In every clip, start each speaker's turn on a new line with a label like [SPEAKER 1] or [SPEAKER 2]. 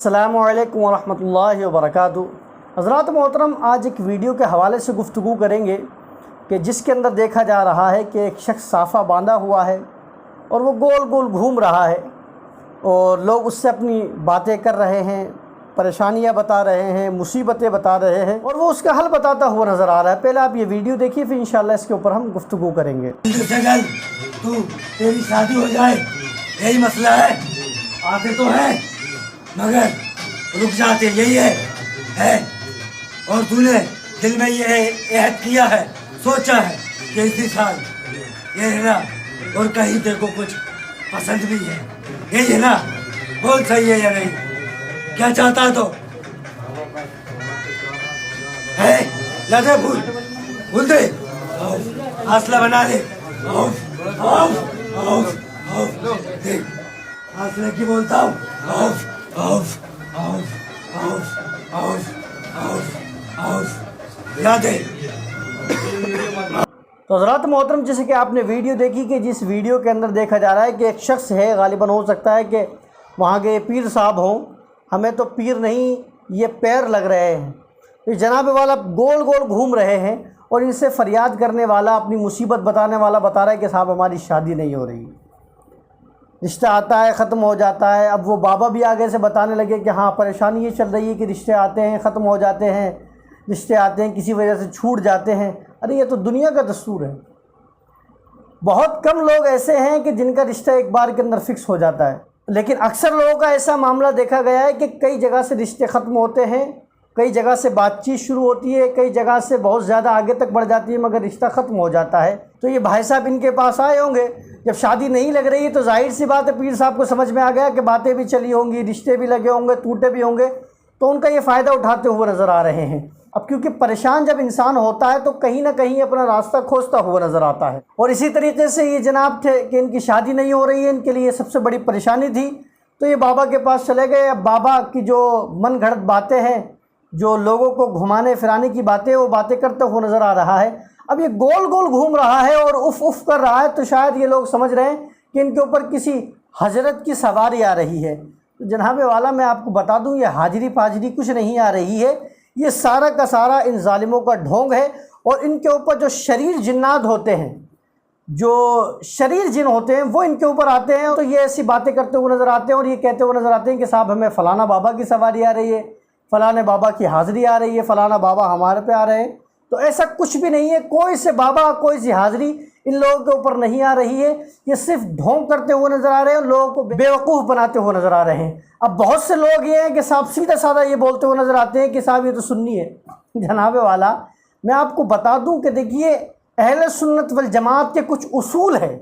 [SPEAKER 1] السلام علیکم ورحمۃ اللہ وبرکاتہ۔ حضرات محترم، آج ایک ویڈیو کے حوالے سے گفتگو کریں گے کہ جس کے اندر دیکھا جا رہا ہے کہ ایک شخص صافہ باندھا ہوا ہے اور وہ گول گول گھوم رہا ہے اور لوگ اس سے اپنی باتیں کر رہے ہیں، پریشانیاں بتا رہے ہیں، مصیبتیں بتا رہے ہیں اور وہ اس کا حل بتاتا ہوا نظر آ رہا ہے۔ پہلے آپ یہ ویڈیو دیکھیے، پھر انشاءاللہ اس کے اوپر ہم گفتگو کریں گے۔
[SPEAKER 2] تیری شادی ہو جائے یہی مسئلہ ہے، آتے تو ہیں مگر رک جاتے، یہی ہے اور تو نے دل میں یہ عہد کیا ہے، سوچا ہے کہ اسی سال یہ ہے نا، اور کہیں تیرے کو کچھ پسند بھی ہے، یہی ہے نا، بول صحیح ہے یا نہیں؟ کیا چاہتا ہے تو ہے لگے بھول دے، حاصلہ بنا لے، دیکھ حاصلہ کی بولتا ہوں، یاد ہے۔
[SPEAKER 1] تو حضرات محترم، جیسے کہ آپ نے ویڈیو دیکھی کہ جس ویڈیو کے اندر دیکھا جا رہا ہے کہ ایک شخص ہے، غالباً ہو سکتا ہے کہ وہاں کے پیر صاحب ہوں، ہمیں تو پیر نہیں یہ پیر لگ رہے ہیں، یہ جناب والا گول گول گھوم رہے ہیں اور ان سے فریاد کرنے والا، اپنی مصیبت بتانے والا بتا رہا ہے کہ صاحب ہماری شادی نہیں ہو رہی، رشتہ آتا ہے ختم ہو جاتا ہے۔ اب وہ بابا بھی آگے سے بتانے لگے کہ ہاں پریشانی یہ چل رہی ہے کہ رشتے آتے ہیں ختم ہو جاتے ہیں، رشتے آتے ہیں کسی وجہ سے چھوٹ جاتے ہیں۔ ارے یہ تو دنیا کا دستور ہے، بہت کم لوگ ایسے ہیں کہ جن کا رشتہ ایک بار کے اندر فکس ہو جاتا ہے، لیکن اکثر لوگوں کا ایسا معاملہ دیکھا گیا ہے کہ کئی جگہ سے رشتے ختم ہوتے ہیں، کئی جگہ سے بات چیت شروع ہوتی ہے، کئی جگہ سے بہت زیادہ آگے تک بڑھ جاتی ہے مگر رشتہ ختم ہو جاتا ہے۔ تو یہ بھائی صاحب ان کے پاس آئے ہوں گے، جب شادی نہیں لگ رہی تو ظاہر سی بات ہے پیر صاحب کو سمجھ میں آ گیا کہ باتیں بھی چلی ہوں گی، رشتے بھی لگے ہوں گے، ٹوٹے بھی ہوں گے، تو ان کا یہ فائدہ اٹھاتے ہوئے نظر آ رہے ہیں۔ اب کیونکہ پریشان جب انسان ہوتا ہے تو کہیں نہ کہیں اپنا راستہ کھوجتا ہوا نظر آتا ہے، اور اسی طریقے سے یہ جناب تھے کہ ان کی شادی نہیں ہو رہی ہے، ان کے لیے سب سے بڑی پریشانی تھی، تو یہ بابا کے پاس چلے گئے۔ اب بابا کی جو من گھڑت باتیں ہیں، جو لوگوں کو گھمانے پھرانے کی باتیں، وہ باتیں کرتے ہوئے نظر آ رہا ہے۔ اب یہ گول گول گھوم رہا ہے اور اف اف کر رہا ہے، تو شاید یہ لوگ سمجھ رہے ہیں کہ ان کے اوپر کسی حضرت کی سواری آ رہی ہے۔ تو جناب والا میں آپ کو بتا دوں، یہ حاجری پاجری کچھ نہیں آ رہی ہے، یہ سارا کا سارا ان ظالموں کا ڈھونگ ہے، اور ان کے اوپر جو شریر جنات ہوتے ہیں، جو شریر جن ہوتے ہیں، وہ ان کے اوپر آتے ہیں، تو یہ ایسی باتیں کرتے ہوئے نظر آتے ہیں اور یہ کہتے ہوئے نظر آتے ہیں کہ صاحب ہمیں فلانا بابا کی سواری آ رہی ہے، فلانے بابا کی حاضری آ رہی ہے، فلانا بابا ہمارے پہ آ رہے ہیں۔ تو ایسا کچھ بھی نہیں ہے، کوئی سے بابا کوئی سی حاضری ان لوگوں کے اوپر نہیں آ رہی ہے، یہ صرف ڈھونگ کرتے ہوئے نظر آ رہے ہیں، لوگوں کو بے وقوف بناتے ہوئے نظر آ رہے ہیں۔ اب بہت سے لوگ یہ ہیں کہ صاحب سیدھا سادہ یہ بولتے ہوئے نظر آتے ہیں کہ صاحب یہ تو سنی ہے۔ جناب والا میں آپ کو بتا دوں کہ دیکھیے، اہل سنت والجماعت کے کچھ اصول ہیں،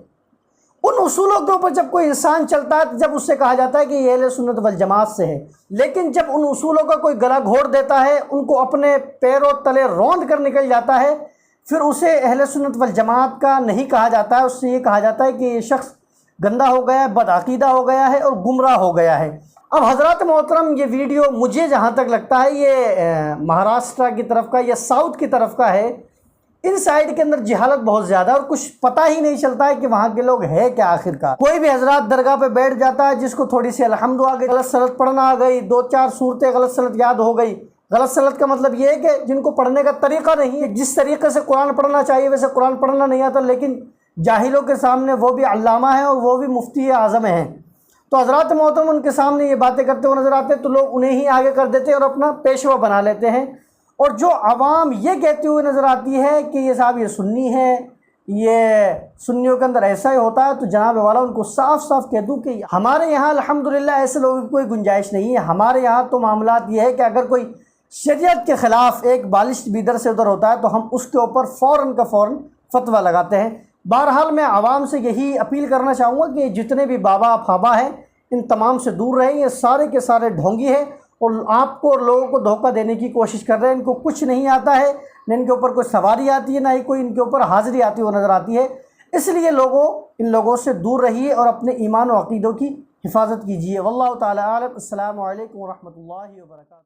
[SPEAKER 1] ان اصولوں کے اوپر جب کوئی انسان چلتا ہے تو جب اس سے کہا جاتا ہے کہ یہ اہل سنت والجماعت سے ہے، لیکن جب ان اصولوں کا کوئی گلا گھونٹ دیتا ہے، ان کو اپنے پیروں تلے روند کر نکل جاتا ہے، پھر اسے اہل سنت والجماعت کا نہیں کہا جاتا ہے، اس سے یہ کہا جاتا ہے کہ یہ شخص گندہ ہو گیا ہے، بدعقیدہ ہو گیا ہے اور گمراہ ہو گیا ہے۔ اب حضرات محترم، یہ ویڈیو مجھے جہاں تک لگتا ہے یہ مہاراشٹر کی طرف کا یا ساؤتھ کی طرف کا ہے۔ ان سائڈ کے اندر جہالت بہت زیادہ، اور کچھ پتہ ہی نہیں چلتا ہے کہ وہاں کے لوگ ہے کیا آخر کار۔ کوئی بھی حضرات درگاہ پہ بیٹھ جاتا ہے، جس کو تھوڑی سی الحمد آ گئی، غلط سلط پڑھنا آ گئی، دو چار صورتیں غلط سلط یاد ہو گئی۔ غلط سلط کا مطلب یہ ہے کہ جن کو پڑھنے کا طریقہ نہیں ہے، جس طریقے سے قرآن پڑھنا چاہیے ویسے قرآن پڑھنا نہیں آتا، لیکن جاہلوں کے سامنے وہ بھی علامہ ہیں اور وہ بھی مفتی اعظم ہیں، تو حضرات محترم ان کے سامنے یہ باتیں کرتے ہوئے نظر آتے ہیں تو لوگ انہیں ہی آگے کر دیتے ہیں اور اپنا پیشوا بنا لیتے ہیں۔ اور جو عوام یہ کہتے ہوئے نظر آتی ہے کہ یہ صاحب یہ سنی ہے، یہ سنیوں کے اندر ایسا ہی ہوتا ہے، تو جناب والا ان کو صاف صاف کہہ دوں کہ ہمارے یہاں الحمدللہ ایسے لوگوں کی کوئی گنجائش نہیں ہے۔ ہمارے یہاں تو معاملات یہ ہے کہ اگر کوئی شریعت کے خلاف ایک بالشت بھی ادھر سے ادھر ہوتا ہے تو ہم اس کے اوپر فوراً کا فوراً فتویٰ لگاتے ہیں۔ بہرحال میں عوام سے یہی اپیل کرنا چاہوں گا کہ جتنے بھی بابا فابا ہیں ان تمام سے دور رہیں، یہ سارے کے سارے ڈھونگی ہیں اور آپ کو اور لوگوں کو دھوکہ دینے کی کوشش کر رہے ہیں۔ ان کو کچھ نہیں آتا ہے، نہ ان کے اوپر کوئی سواری آتی ہے، نہ ہی کوئی ان کے اوپر حاضری آتی ہوئی نظر آتی ہے۔ اس لیے ان لوگوں سے دور رہیے اور اپنے ایمان و عقیدوں کی حفاظت کیجیے۔ واللہ تعالی اعلم۔ السلام علیکم ورحمۃ اللہ وبرکاتہ۔